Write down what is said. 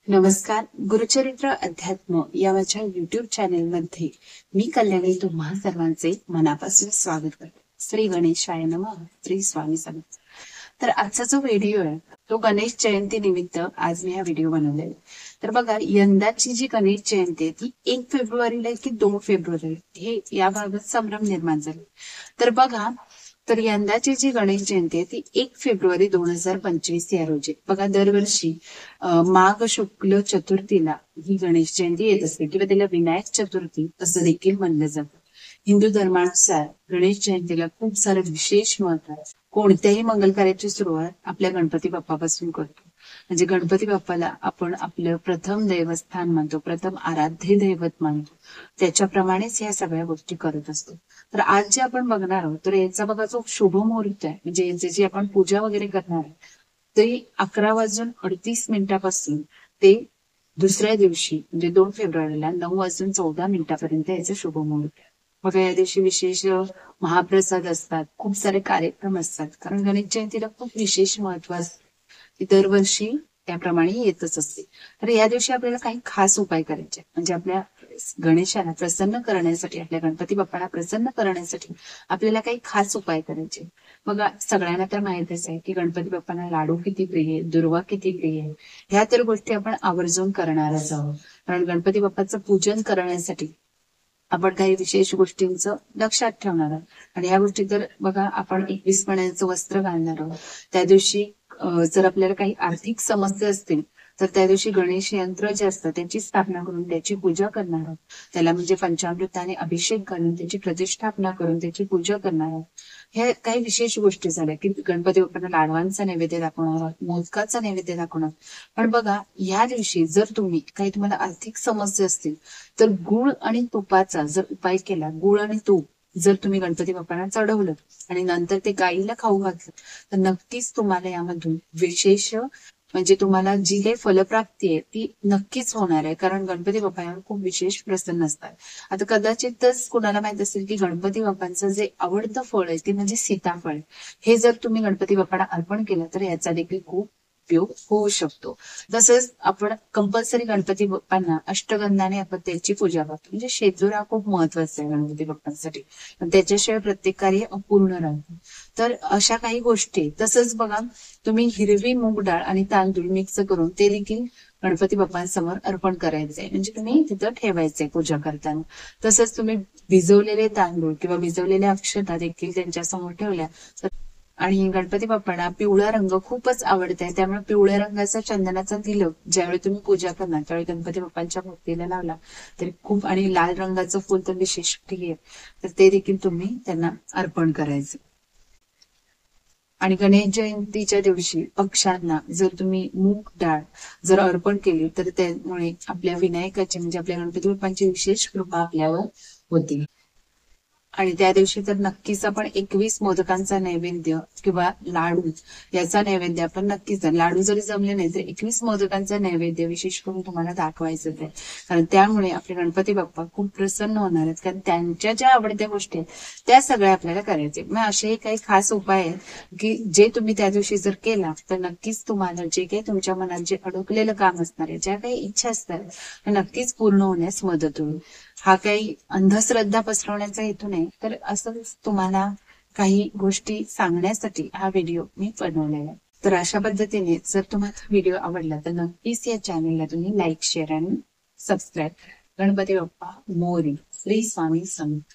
नमस्कार. गुरुचरित्र अध्यात्म या माझ्या युट्यूब चॅनेल मध्ये मी कल्याणी तुम्हा सर्वांचे मनापासून स्वागत करते. श्री गणेशाय नमः. श्री स्वामी समर्थ. तर आजचा जो व्हिडिओ आहे तो गणेश जयंती निमित्त आज मी हा व्हिडिओ बनवलेला आहे. तर बघा, यंदाची जी गणेश जयंती आहे ती 1 फेब्रुवारीला आहे की 2 फेब्रुवारी हे याबाबत संभ्रम निर्माण झाला. तर बघा, तर यंदाची जी गणेश जयंती आहे ती 1 फेब्रुवारी 2025 या रोजी. बघा, दरवर्षी माघ शुक्ल चतुर्थीला ही गणेश जयंती येत असते किंवा त्याला विनायक चतुर्थी असं देखील म्हणलं जातं. हिंदू धर्मानुसार गणेश जयंतीला खूप सारं विशेष महत्व आहे. कोणत्याही मंगल कार्याची सुरुवात आपल्या गणपती बाप्पापासून करतो. म्हणजे गणपती बाप्पाला आपण आपलं प्रथम देवस्थान मानतो, प्रथम आराध्य दैवत मानतो. त्याच्याप्रमाणेच या सगळ्या गोष्टी करत असतो. तर आज जे आपण बघणार आहोत तर याचा बघा जो शुभ मुहूर्त आहे, म्हणजे यांची जी आपण पूजा वगैरे करणार आहे ते 11:38 ते दुसऱ्या दिवशी म्हणजे 2 फेब्रुवारीला 9:14 याचं शुभ मुहूर्त आहे. बघा, या दिवशी विशेष महाप्रसाद असतात, खूप सारे कार्यक्रम असतात, कारण गणेश जयंतीला खूप विशेष महत्व असतं. ती दरवर्षी त्याप्रमाणे येतच असते. तर या दिवशी आपल्याला काही खास उपाय करायचे, म्हणजे आपल्या गणेशाला प्रसन्न करण्यासाठी, आपल्या गणपती बाप्पाला प्रसन्न करण्यासाठी आपल्याला काही खास उपाय करायचे. बघा, सगळ्यांना तर माहितच आहे की गणपती बाप्पांना लाडू किती प्रिय आहे, दुर्वा किती प्रिय आहे. ह्या तर गोष्टी आपण आवर्जून करणारच आहोत. कारण गणपती बाप्पाचं पूजन करण्यासाठी आपण काही विशेष गोष्टींचं लक्षात ठेवणार आहोत. आणि या गोष्टी तर बघा, आपण 21 पाण्याचं वस्त्र घालणार आहोत. त्या दिवशी जर आपल्याला काही आर्थिक समस्या असतील तर त्या दिवशी गणेश यंत्र जे असतं त्याची स्थापना करून त्याची पूजा करणार आहोत. त्याला म्हणजे पंचामृताने अभिषेक करून त्याची प्रतिष्ठापना करून त्याची पूजा करणार आहोत. हे काही विशेष गोष्टी झाल्या की गणपती बाप्पांना लाडवांचा नैवेद्य दाखवणार आहोत, मोदकाचा नैवेद्य दाखवणार. पण बघा, या दिवशी जर तुम्हाला आर्थिक समस्या असतील तर गुळ आणि तुपाचा जर उपाय केला, गुळ आणि तूप जर तुम्ही गणपती बाप्पांना चढवलं आणि नंतर ते गाईला खाऊ घातलं तर नक्कीच तुम्हाला यामधून विशेष म्हणजे तुम्हाला जी काही फलप्राप्ती आहे ती नक्कीच होणार आहे. कारण गणपती बाप्पा यावर खूप विशेष प्रसन्न असतात. आता कदाचितच कुणाला माहित असेल की गणपती बाप्पांचं जे आवडतं फळ आहे ते म्हणजे सीताफळ. हे जर तुम्ही गणपती बाप्पांना अर्पण केलं तर याचा देखील खूप उपयोग होऊ शकतो. तसंच आपण कंपल्सरी गणपती बाप्पांना अष्टगंधाने आपण त्याची पूजा करतो. म्हणजे शेंदूर हा खूप महत्वाचा आहे गणपती बाप्पांसाठी, पण त्याच्याशिवाय प्रत्येक कार्य अपूर्ण राहतं. तर अशा काही गोष्टी. तसंच बघा, तुम्ही हिरवी मूग डाळ आणि तांदूळ मिक्स करून ते देखील गणपती बाप्पांसमोर अर्पण करायचंय, म्हणजे तुम्ही तिथं ठेवायचंय पूजा करताना. तसंच तुम्ही भिजवलेले तांदूळ किंवा भिजवलेल्या अक्षता देखील त्यांच्या समोर ठेवल्या तर. आणि गणपती बाप्पांना पिवळा रंग खूपच आवडत आहे, त्यामुळे पिवळ्या रंगाचा चंदनाचा तिलक ज्यावेळी तुम्ही पूजा करणार त्यावेळी गणपती बाप्पांच्या मूर्तीला लावला तरी खूप, आणि लाल रंगाचं फुल तर विशेष प्रिय आहे, तर ते देखील तुम्ही त्यांना अर्पण करायचं. आणि गणेश जयंतीच्या दिवशी पक्ष्यांना जर तुम्ही मूग डाळ जर अर्पण केली तर त्यामुळे आपल्या विनायकाची म्हणजे आपल्या गणपती बाप्पांची विशेष कृपा आपल्यावर होती. आणि त्या दिवशी तर नक्कीच आपण 21 मोदकांचा नैवेद्य किंवा लाडू याचा नैवेद्य आपण नक्कीच, लाडू जरी जमले नाही तर 21 मोदकांचा नैवेद्य विशेष करून तुम्हाला दाखवायचंच आहे. कारण त्यामुळे आपले गणपती बाप्पा खूप प्रसन्न होणार आहेत, कारण त्यांच्या ज्या आवडत्या गोष्टी आहेत त्या सगळ्या आपल्याला करायचे. मग असेही काही खास उपाय आहेत की जे तुम्ही त्या दिवशी जर केला तर नक्कीच तुम्हाला जे काही तुमच्या मनात जे अडकलेलं काम असणार आहे, ज्या काही इच्छा असतात नक्कीच पूर्ण होण्यास मदत होईल. हा काही अंधश्रद्धा पसरवण्याचा हेतू नाही, तर असंच तुम्हाला काही गोष्टी सांगण्यासाठी हा व्हिडिओ मी बनवलेला आहे. तर अशा पद्धतीने जर तुम्हाला व्हिडिओ आवडला तर नक्कीच या चॅनलला तुम्ही लाईक, शेअर आणि सबस्क्राईब. गणपती बाप्पा मोरी. श्री स्वामी समर्थ.